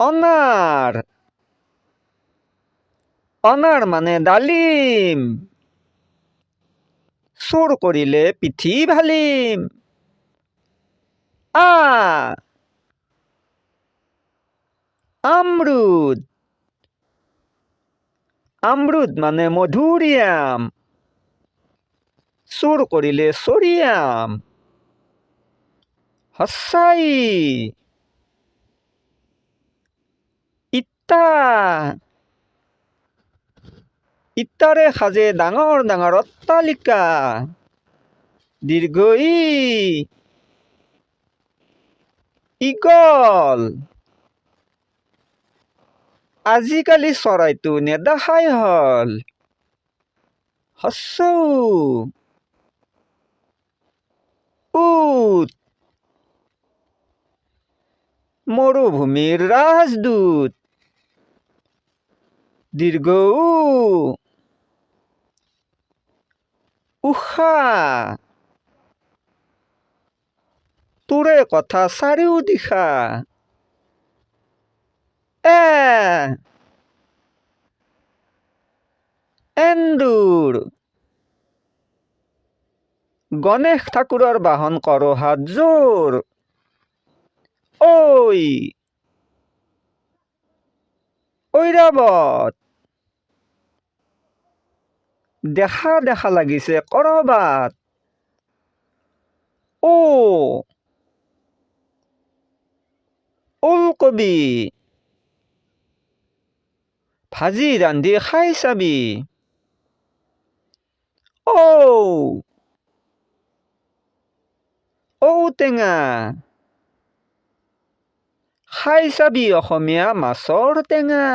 অনাৰ অনাৰ মানে ডালিম চোৰ কৰিলে পিঠি ভালিম আমৰুদ আমৰুদ মানে মধুৰিআম চোৰ কৰিলে চৰিয়াম সঁচাই ইটা ইটাৰে সাজে ডাঙৰ ডাঙৰ অট্টালিকা দীৰ্ঘ ই ঈগল আজিকালি চৰাইটো নেদেখাই হল হস্ৰ উ উট মৰুভূমিৰ ৰাজদূত দীৰ্ঘ উ উষা তোৰে কথা চাৰিওদিশা এন্দুৰ গণেশ ঠাকুৰৰ বাহন কৰ হাত জোৰ ঐৰাবত দেখা দেখা লাগিছে কৰবাত ওলকবি ভাজি ৰান্ধি খাই চাবি ঔটেঙা খাই চাবি অসমীয়া মাছৰ টেঙা